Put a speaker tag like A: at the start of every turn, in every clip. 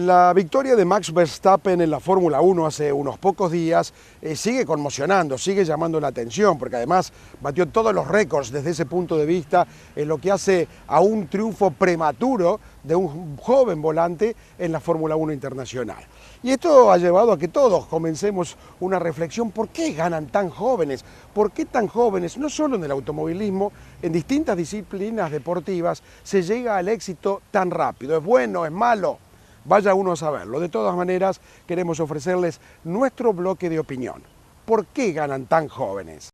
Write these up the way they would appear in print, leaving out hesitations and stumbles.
A: La victoria de Max Verstappen en la Fórmula 1 hace unos pocos días sigue conmocionando, sigue llamando la atención, porque además batió todos los récords desde ese punto de vista, en lo que hace a un triunfo prematuro de un joven volante en la Fórmula 1 internacional. Y esto ha llevado a que todos comencemos una reflexión: ¿por qué ganan tan jóvenes? ¿Por qué tan jóvenes? No solo en el automovilismo, en distintas disciplinas deportivas se llega al éxito tan rápido. ¿Es bueno? ¿Es malo? Vaya uno a saberlo. De todas maneras, queremos ofrecerles nuestro bloque de opinión. ¿Por qué ganan tan jóvenes?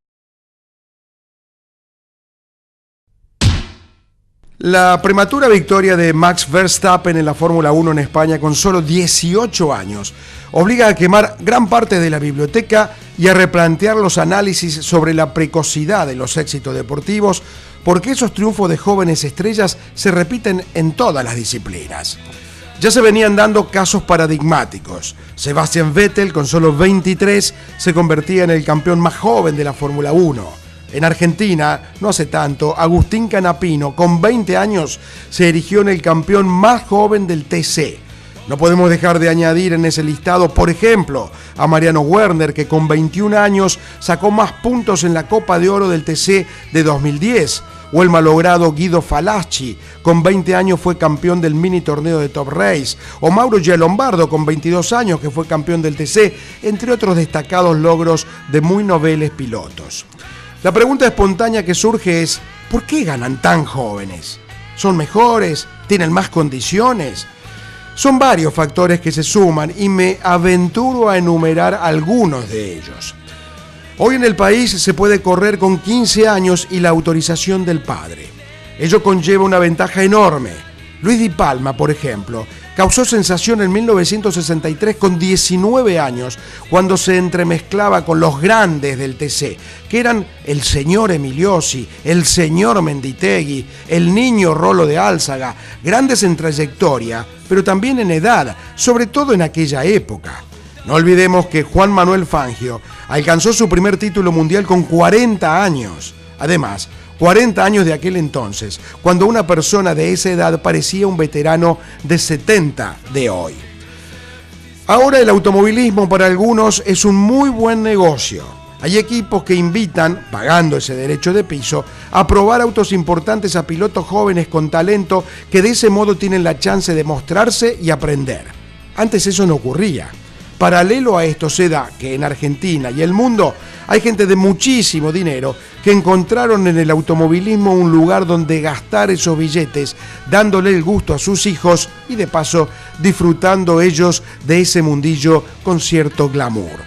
A: La prematura victoria de Max Verstappen en la Fórmula 1 en España con solo 18 años obliga a quemar gran parte de la biblioteca y a replantear los análisis sobre la precocidad de los éxitos deportivos, porque esos triunfos de jóvenes estrellas se repiten en todas las disciplinas. Ya se venían dando casos paradigmáticos. Sebastian Vettel, con solo 23, se convertía en el campeón más joven de la Fórmula 1. En Argentina, no hace tanto, Agustín Canapino, con 20 años, se erigió en el campeón más joven del TC. No podemos dejar de añadir en ese listado, por ejemplo, a Mariano Werner, que con 21 años sacó más puntos en la Copa de Oro del TC de 2010. O el malogrado Guido Falaschi, con 20 años fue campeón del mini torneo de Top Race, o Mauro Gialombardo, con 22 años, que fue campeón del TC, entre otros destacados logros de muy noveles pilotos. La pregunta espontánea que surge es: ¿por qué ganan tan jóvenes? ¿Son mejores? ¿Tienen más condiciones? Son varios factores que se suman y me aventuro a enumerar algunos de ellos. Hoy en el país se puede correr con 15 años y la autorización del padre. Ello conlleva una ventaja enorme. Luis Di Palma, por ejemplo, causó sensación en 1963 con 19 años, cuando se entremezclaba con los grandes del TC, que eran el señor Emiliosi, el señor Menditegui, el niño Rolo de Álzaga, grandes en trayectoria, pero también en edad, sobre todo en aquella época. No olvidemos que Juan Manuel Fangio alcanzó su primer título mundial con 40 años. Además, 40 años de aquel entonces, cuando una persona de esa edad parecía un veterano de 70 de hoy. Ahora el automovilismo para algunos es un muy buen negocio. Hay equipos que invitan, pagando ese derecho de piso, a probar autos importantes a pilotos jóvenes con talento que de ese modo tienen la chance de mostrarse y aprender. Antes eso no ocurría. Paralelo a esto se da que en Argentina y el mundo hay gente de muchísimo dinero que encontraron en el automovilismo un lugar donde gastar esos billetes, dándole el gusto a sus hijos y de paso disfrutando ellos de ese mundillo con cierto glamour.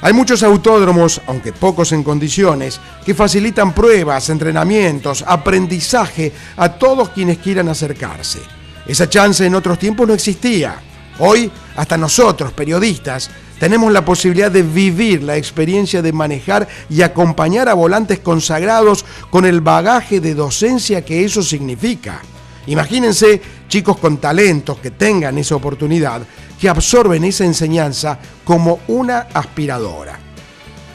A: Hay muchos autódromos, aunque pocos en condiciones, que facilitan pruebas, entrenamientos, aprendizaje a todos quienes quieran acercarse. Esa chance en otros tiempos no existía. Hoy, hasta nosotros, periodistas, tenemos la posibilidad de vivir la experiencia de manejar y acompañar a volantes consagrados con el bagaje de docencia que eso significa. Imagínense chicos con talentos que tengan esa oportunidad, que absorben esa enseñanza como una aspiradora.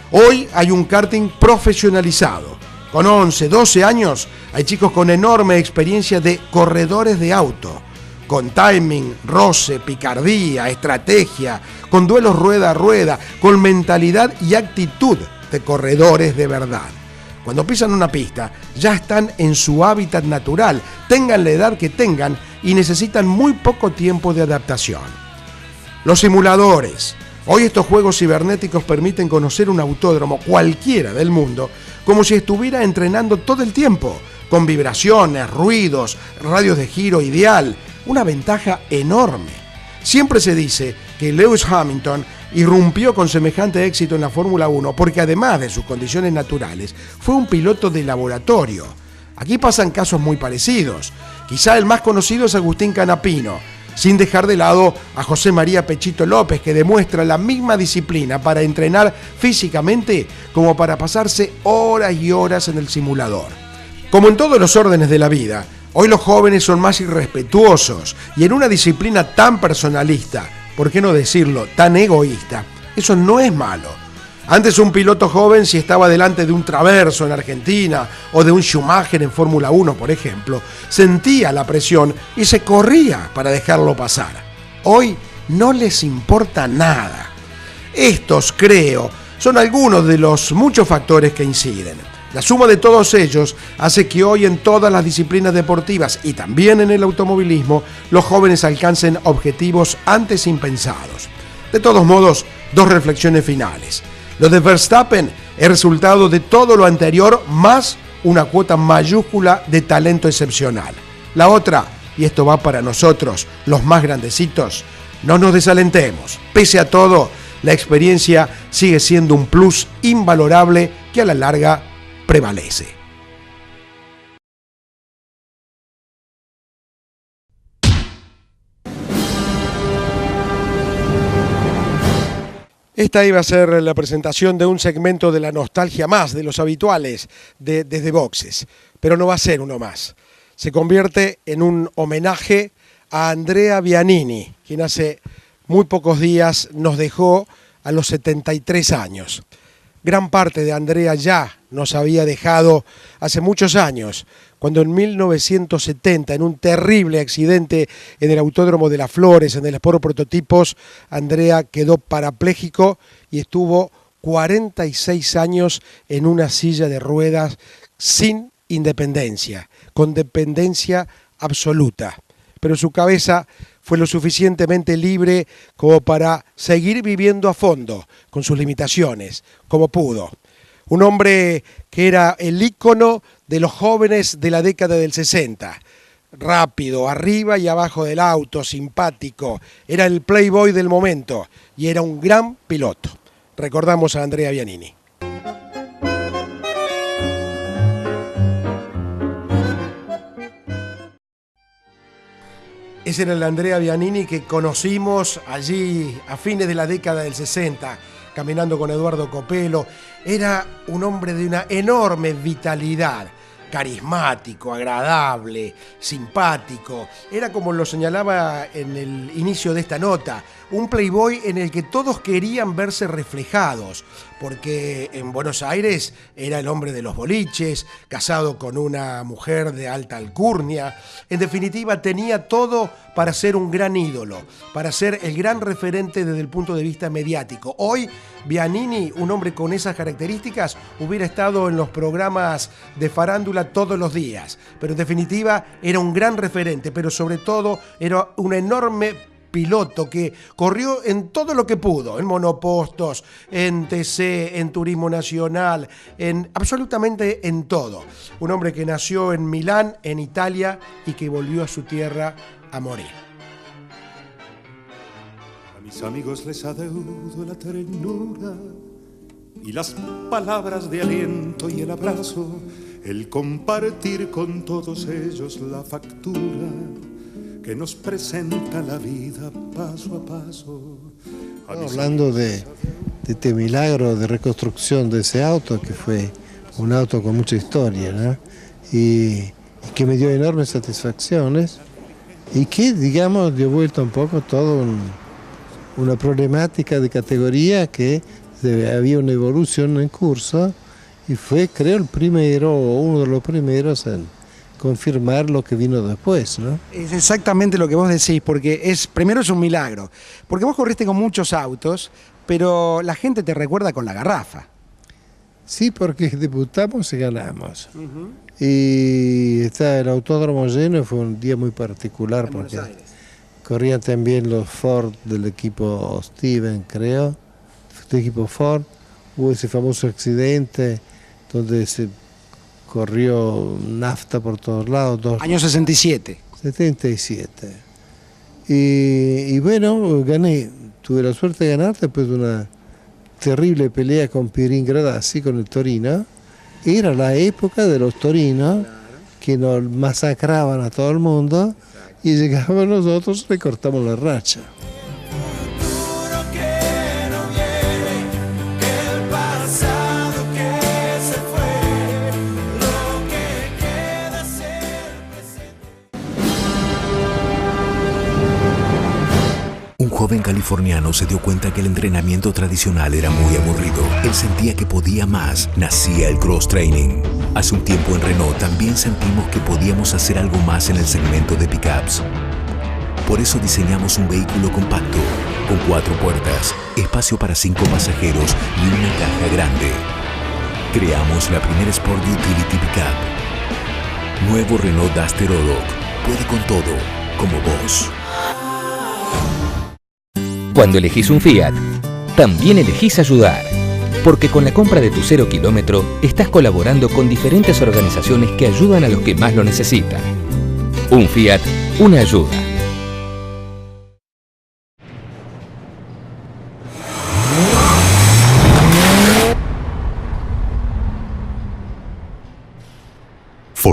A: Hoy hay un karting profesionalizado. Con 11, 12 años hay chicos con enorme experiencia de corredores de auto, con timing, roce, picardía, estrategia, con duelos rueda a rueda, con mentalidad y actitud de corredores de verdad. Cuando pisan una pista, ya están en su hábitat natural, tengan la edad que tengan y necesitan muy poco tiempo de adaptación. Los simuladores. Hoy estos juegos cibernéticos permiten conocer un autódromo cualquiera del mundo como si estuviera entrenando todo el tiempo, con vibraciones, ruidos, radios de giro ideal. Una ventaja enorme. Siempre se dice que Lewis Hamilton irrumpió con semejante éxito en la Fórmula 1 porque además de sus condiciones naturales, fue un piloto de laboratorio. Aquí pasan casos muy parecidos. Quizá el más conocido es Agustín Canapino, sin dejar de lado a José María Pechito López, que demuestra la misma disciplina para entrenar físicamente como para pasarse horas y horas en el simulador. Como en todos los órdenes de la vida, hoy los jóvenes son más irrespetuosos y en una disciplina tan personalista, ¿por qué no decirlo, tan egoísta? Eso no es malo. Antes un piloto joven, si estaba delante de un Traverso en Argentina o de un Schumacher en Fórmula 1, por ejemplo, sentía la presión y se corría para dejarlo pasar. Hoy no les importa nada. Estos, creo, son algunos de los muchos factores que inciden. La suma de todos ellos hace que hoy en todas las disciplinas deportivas y también en el automovilismo los jóvenes alcancen objetivos antes impensados. De todos modos, dos reflexiones finales. Lo de Verstappen es resultado de todo lo anterior más una cuota mayúscula de talento excepcional. La otra, y esto va para nosotros, los más grandecitos, no nos desalentemos. Pese a todo, la experiencia sigue siendo un plus invalorable que a la larga prevalece. Esta iba a ser la presentación de un segmento de la nostalgia más de los habituales de Desde Boxes, pero no va a ser uno más. Se convierte en un homenaje a Andrea Bianini, quien hace muy pocos días nos dejó a los 73 años. Gran parte de Andrea ya nos había dejado hace muchos años, cuando en 1970, en un terrible accidente en el Autódromo de las Flores, en el Sport Prototipos, Andrea quedó parapléjico y estuvo 46 años en una silla de ruedas sin independencia, con dependencia absoluta. Pero su cabeza fue lo suficientemente libre como para seguir viviendo a fondo, con sus limitaciones, como pudo. Un hombre que era el ícono de los jóvenes de la década del 60. Rápido, arriba y abajo del auto, simpático. Era el playboy del momento y era un gran piloto. Recordamos a Andrea Bianini. Ese era el Andrea Bianini que conocimos allí a fines de la década del 60, caminando con Eduardo Copelo. Era un hombre de una enorme vitalidad, carismático, agradable, simpático. Era, como lo señalaba en el inicio de esta nota, un playboy en el que todos querían verse reflejados, porque en Buenos Aires era el hombre de los boliches, casado con una mujer de alta alcurnia. En definitiva, tenía todo para ser un gran ídolo, para ser el gran referente desde el punto de vista mediático. Hoy, Bianini, un hombre con esas características, hubiera estado en los programas de farándula todos los días, pero en definitiva era un gran referente, pero sobre todo era un enorme piloto que corrió en todo lo que pudo, en monopostos, en TC, en turismo nacional, en absolutamente en todo. Un hombre que nació en Milán, en Italia, y que volvió a su tierra a morir.
B: A mis amigos les adeudo la ternura y las palabras de aliento y el abrazo, el compartir con todos ellos la factura que nos presenta la vida paso a paso.
C: Hablando de este milagro de reconstrucción de ese auto, que fue un auto con mucha historia, ¿no? y que me dio enormes satisfacciones y que, digamos, dio vuelta un poco toda una problemática de categoría que había una evolución en curso y fue, creo, uno de los primeros en confirmar lo que vino después, ¿no?
D: Es exactamente lo que vos decís, porque primero es un milagro, porque vos corriste con muchos autos, pero la gente te recuerda con la garrafa.
C: Sí, porque debutamos y ganamos. Y está el autódromo lleno, fue un día muy particular porque corrían también los Ford del equipo Steven, creo, del equipo Ford. Hubo ese famoso accidente donde se corrió nafta por todos lados.
D: Año 67.
C: 77. Y bueno, gané. Tuve la suerte de ganar después de una terrible pelea con Pirin Gradassi, con el Torino. Era la época de los Torinos, que nos masacraban a todo el mundo, y llegábamos nosotros y cortamos la racha.
E: Un joven californiano se dio cuenta que el entrenamiento tradicional era muy aburrido. Él sentía que podía más. Nacía el cross training. Hace un tiempo en Renault también sentimos que podíamos hacer algo más en el segmento de pickups. Por eso diseñamos un vehículo compacto, con 4 puertas, espacio para 5 pasajeros y una caja grande. Creamos la primera Sport Utility Pickup. Nuevo Renault Duster Oroch. Puede con todo, como vos.
F: Cuando elegís un Fiat, también elegís ayudar. Porque con la compra de tu 0 kilómetro, estás colaborando con diferentes organizaciones que ayudan a los que más lo necesitan. Un Fiat, una ayuda.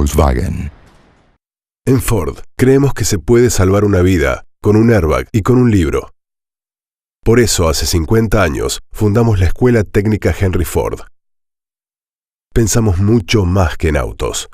G: Volkswagen. En Ford, creemos que se puede salvar una vida con un airbag y con un libro. Por eso, hace 50 años, fundamos la Escuela Técnica Henry Ford. Pensamos mucho más que en autos.